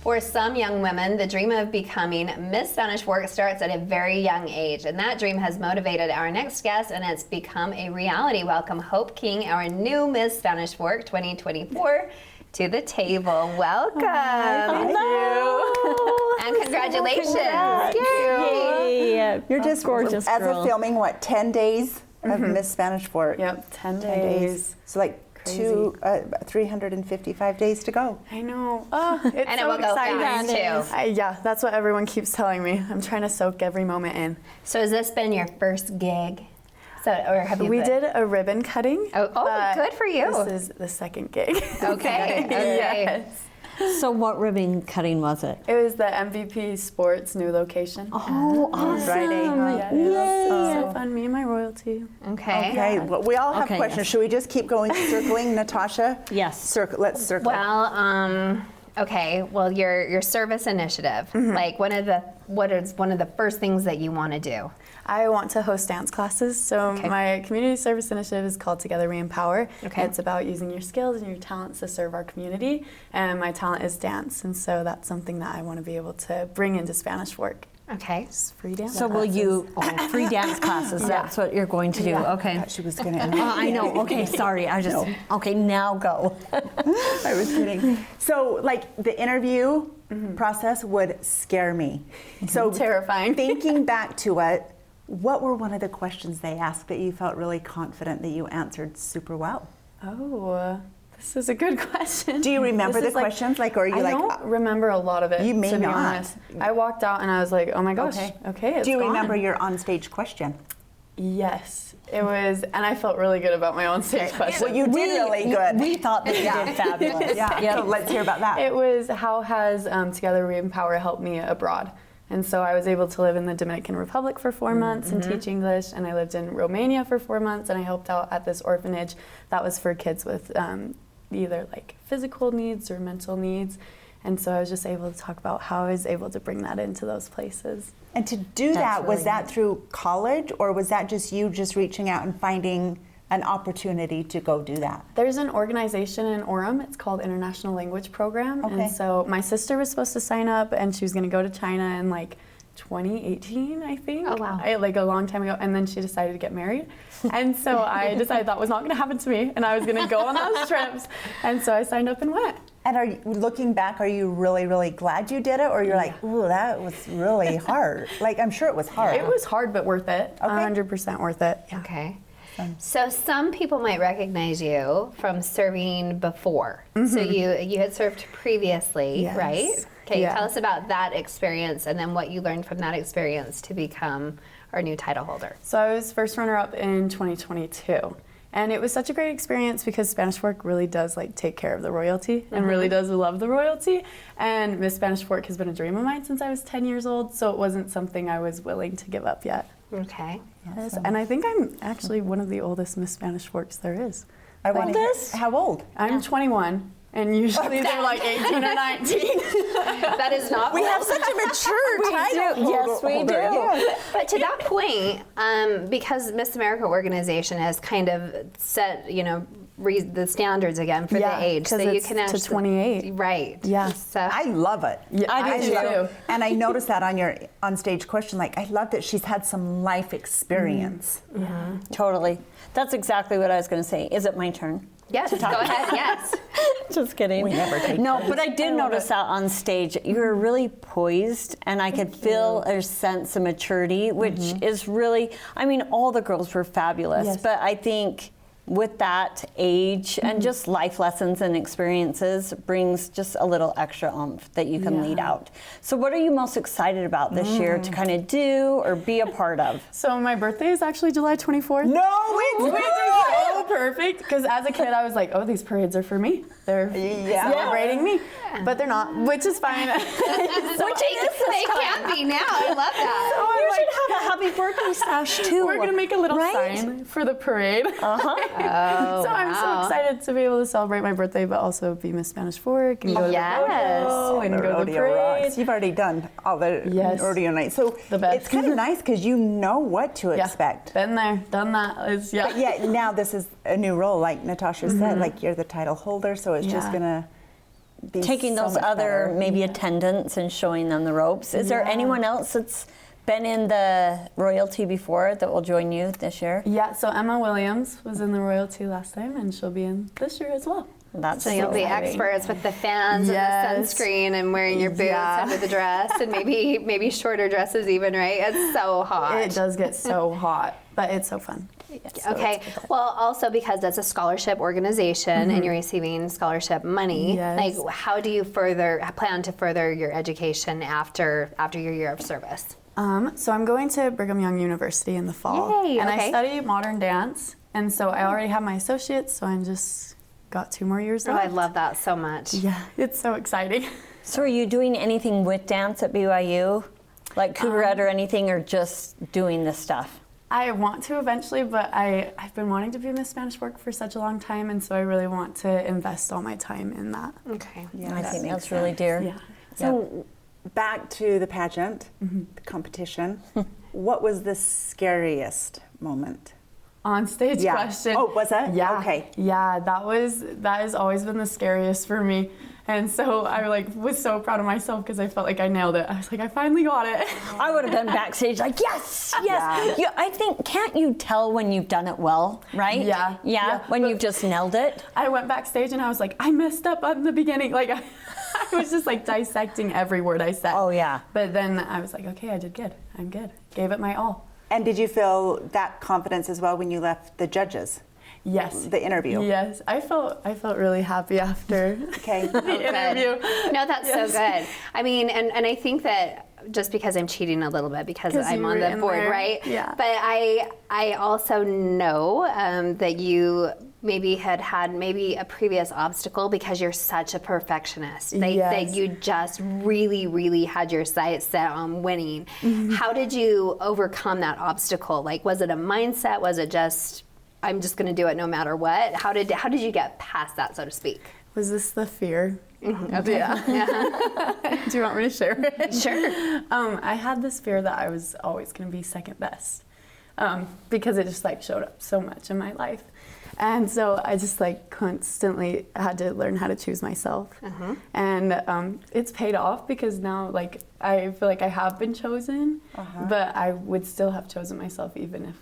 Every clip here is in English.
For some young women, the dream of becoming Miss Spanish Fork starts at a very young age, and that dream has motivated our next guest, and it's become a reality. Welcome Hope King, our new Miss Spanish Fork 2024, to the table. Welcome. Hello. And congratulations. Thank you. Yay. You're just gorgeous as girl. of filming, what, 10 days of Miss Spanish Fork? Yep, 10 10 days. So like Crazy. 355 days to go. I know. Oh, it's And it so will go exciting. fast, too. Yeah, that's what everyone keeps telling me. I'm trying to soak every moment in. So has this been your first gig? So, or have you We been- did a ribbon cutting. Oh, but good for you. This is the second gig. Okay. Yes. So what ribbon cutting was it? It was the MVP Sports new location. Oh, awesome. Friday, huh? Yeah, it was so fun. Me and my royalty. Okay. Okay, well, we all have Okay, questions. yes. Should we just keep going, circling, Natasha? Yes. Let's circle. Well, okay. Well, your service initiative, like what is one of the first things that you want to do? I want to host dance classes. So Okay. my community service initiative is called Together We Empower. Okay. It's about using your skills and your talents to serve our community. And my talent is dance. And so that's something that I want to be able to bring into Spanish Fork. Okay. It's free dance So will classes. you, free dance classes, that's what you're going to do, Yeah. okay. She was going to. I know, okay, sorry, okay, now go. I was kidding. So, like, the interview process would scare me. So, Terrifying. Thinking back to it, what were one of the questions they asked that you felt really confident that you answered super well? Oh, this is a good question. Do you remember This the is questions? Like, or are you I like? don't remember a lot of it. You may to be not. honest. I walked out and I was like, oh my gosh. Okay, it's Do you gone. remember your onstage question? Yes, it was, and I felt really good about my own stage question. Well, you did really good. We thought that you did fabulous. Yeah. So let's hear about that. It was, how has Together We Empower helped me abroad? And so I was able to live in the Dominican Republic for 4 months and teach English, and I lived in Romania for 4 months, and I helped out at this orphanage that was for kids with either like physical needs or mental needs. And so I was just able to talk about how I was able to bring that into those places. And to do that, was that through college, or was that just you just reaching out and finding an opportunity to go do that? There's an organization in Orem, it's called International Language Program. Okay. And so my sister was supposed to sign up and she was gonna go to China in like 2018, I think. Oh, wow. Like a long time ago. And then she decided to get married. And so I decided that was not gonna happen to me and I was gonna go on those trips. And so I signed up and went. And are you, looking back, are you really, really glad you did it, or you're like, ooh, that was really hard? Like, I'm sure it was hard. It was hard but worth it. Okay. 100% worth it. Yeah. Okay. So some people might recognize you from serving before. So you had served previously, Yes. right? Okay, Yeah. tell us about that experience and then what you learned from that experience to become our new title holder. So I was first runner-up in 2022. And it was such a great experience because Spanish Fork really does like take care of the royalty and really does love the royalty. And Miss Spanish Fork has been a dream of mine since I was 10 years old, so it wasn't something I was willing to give up yet. Okay. Yes, and I think I'm actually one of the oldest Miss Spanish Forks there is. I want Oldest? How old? I'm 21, and usually they're like 18 or 19. That is not We have such a mature title. Yes, we do. Yeah. But to that point, because Miss America organization has kind of set, the standards again for Yeah, the age, 'cause so you it's can to actually 28. right? Yeah. So I love it. Yeah, I do love too. it. And I noticed that on your on-stage question. Like, I love that she's had some life experience. Totally. That's exactly what I was going to say. Is it my turn? yes, go ahead. Yes. Just kidding. We never take No, but I did notice that on stage. You were really poised, and I could feel a sense of maturity, which is really, I mean, all the girls were fabulous, Yes. but I think with that age and just life lessons and experiences brings just a little extra oomph that you can lead out. So what are you most excited about this year to kind of do or be a part of? So my birthday is actually July 24th. No, it's Which is so perfect because as a kid I was like, oh, these parades are for me. They're celebrating me, but they're not, which is fine. They can be now. I love that. You should have a happy birthday sash too. We're gonna make a little right? sign for the parade. Oh, So I'm so excited to be able to celebrate my birthday, but also be Miss Spanish Fork and go to Yes. the rodeo and the go to the rodeo parade. rocks. You've already done all the Yes. rodeo nights, so The best. it's kind of nice because you know what to Yeah. expect. Been there, done that. It's, yeah. But yeah, now this is a new role, like Natasha said. Like, you're the title holder, so it's just Yeah. gonna be taking so those much other better. maybe attendants and showing them the ropes. Is there Yeah. anyone else that's been in the royalty before that will join you this year? Yeah, so Emma Williams was in the royalty last time, and she'll be in this year as well. That's So you'll be exciting. experts with the fans Yes. and the sunscreen and wearing your boots Yeah. under the dress and maybe shorter dresses even, right? It's so hot. It does get so hot, but it's so fun. So Okay. it's worth it. Well, also because it's a scholarship organization and you're receiving scholarship money, Yes. like how do you plan to further your education after your year of service? So I'm going to Brigham Young University in the fall, Yay, and okay. I study modern dance, and so I already have my associates, so I'm just got 2 more years Oh, left. I love that so much. Yeah, it's so exciting. So are you doing anything with dance at BYU? Like Cougarette or anything, or just doing this stuff? I want to eventually, but I've been wanting to be Miss Spanish Work for such a long time, and so I really want to invest all my time in that. Okay. Yeah, I that think makes that's really dear. Yeah. So back to the pageant, the competition. What was the scariest moment? On stage Yeah. question. Oh, was it? Yeah. Okay. Yeah, that has always been the scariest for me. And so I was so proud of myself because I felt like I nailed it. I was like, I finally got it. I would have been backstage like, yes, yes. Yeah, I think, can't you tell when you've done it well, right? Yeah. Yeah, when But you've just nailed it. I went backstage and I was like, I messed up at the beginning. Like I was just like dissecting every word I said. Oh, yeah. But then I was like, okay, I did good. I'm good. Gave it my all. And did you feel that confidence as well when you left the judges, Yes. the interview? Yes. I felt really happy after Okay. the interview. No, that's Yes. so good. I mean, and I think that just because I'm cheating a little bit because 'Cause I'm you on were the in board, there. right? Yeah. But I also know that you maybe had maybe a previous obstacle because you're such a perfectionist. That Yes. you just really, really had your sights set on winning. Mm-hmm. How did you overcome that obstacle? Like, was it a mindset? Was it just I'm just going to do it no matter what? How did you get past that, so to speak? Was this the fear? Okay. Yeah. Do you want me to share it? Sure. I had this fear that I was always going to be second best because it just showed up so much in my life. And so I just constantly had to learn how to choose myself. And it's paid off because now I feel like I have been chosen, but I would still have chosen myself even if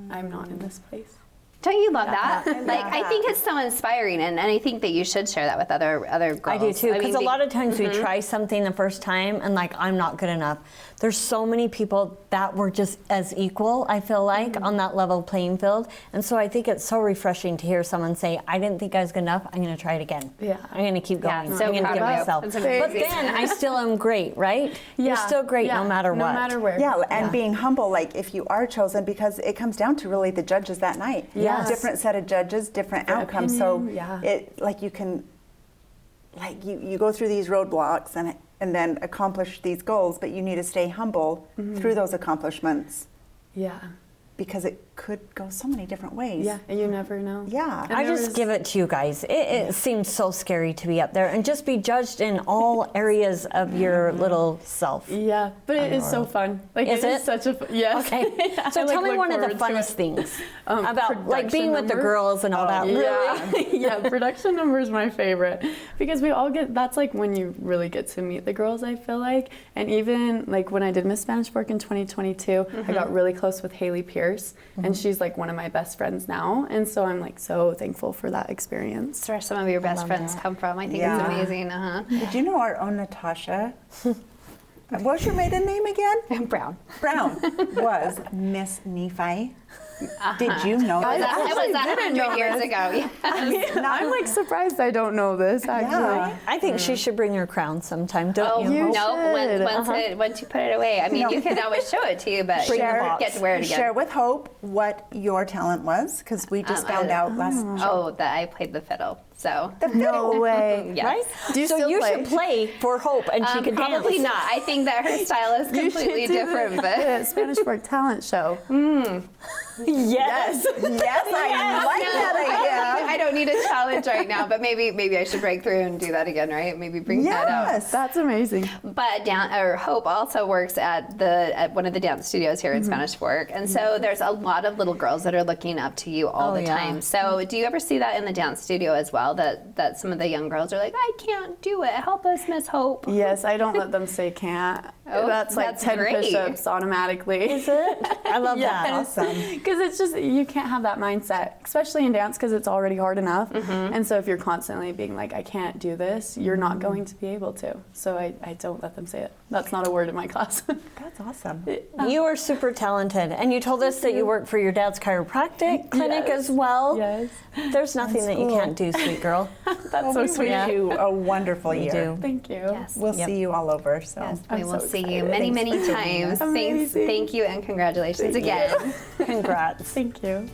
I'm not in this place. Don't you love that? I love I think that. it's so inspiring, and I think that you should share that with other girls. I do too, because mean, a lot of times we try something the first time and I'm not good enough. There's so many people that were just as equal, I feel like, on that level playing field. And so I think it's so refreshing to hear someone say, I didn't think I was good enough, I'm going to try it again. Yeah. I'm going to keep Yeah, going. so I'm going to proud give of you. myself. That's But amazing. then I still am great, right? You're still great no matter what. No matter where. Yeah, and being humble, if you are chosen, because it comes down to really the judges that night. Yes. Different set of judges, different outcomes. opinion, So yeah. it you can you go through these roadblocks and then accomplish these goals, but you need to stay humble through those accomplishments Yeah. because it could go so many different ways. Yeah. And you never know. Yeah. And I there just was- give it to you guys. It seems so scary to be up there and just be judged in all areas of your little self. Yeah, but it is so fun. Is it it? is such a yes. Okay. So I, tell me look one of the forward to funnest it. things Um, about being production with the number? girls and all that. Really? Yeah, yeah. Production number is my favorite because we all get. That's when you really get to meet the girls. I feel like, and even when I did Miss Spanish Work in 2022, I got really close with Haley Pierce, and she's one of my best friends now, and so I'm so thankful for that experience. That's where some of your best friends come from. I think Yeah. it's amazing. Did you know our own Natasha? What's your maiden name again? Brown. Brown was Miss Nephi. Did you know I that? That was didn't know 100 years this. ago. Yeah. I'm surprised I don't know this actually. Yeah. I think she should bring her crown sometime, don't Oh, you? You no, should. once you put it away. I mean, No. you can always show it to you, but Bring the you box. get to wear it again. Share with Hope what your talent was, because we just found out last show. Oh, that I played the fiddle. So No way. yes. Right? Do you so still you play? should play for Hope and she could probably dance. not. I think that her style is You should completely do different, the but Spanish Work talent show. Yes. Yes, I like that idea. I don't need a challenge right now, but maybe I should break through and do that again, right? Maybe bring that out. Yes. That's amazing. But Hope also works at one of the dance studios here in Spanish Fork, and so there's a lot of little girls that are looking up to you all Oh, the yeah. time. So do you ever see that in the dance studio as well? That some of the young girls are like, I can't do it. Help us, Miss Hope. Yes, I don't let them say can't. Oh, that's like that's 10 great. push-ups automatically. Is it? I love that. Awesome. Because it's just, you can't have that mindset, especially in dance because it's already hard enough. Mm-hmm. And so if you're constantly being like, I can't do this, you're not going to be able to. So I don't let them say it. That's not a word in my class. That's awesome. You are super talented, and you told us that you work for your dad's chiropractic clinic Yes. as well. Yes. There's nothing that you cool. can't do, sweet girl. That's so We sweet. wish you a wonderful You year. do. Thank you. Yes. We'll Yep. see you all over. So. Yes, I'm we will so see you excited. many, Thanks many for doing times. this. Thanks, Amazing. thank you, and congratulations Thank you. again. Congrats. Thank you.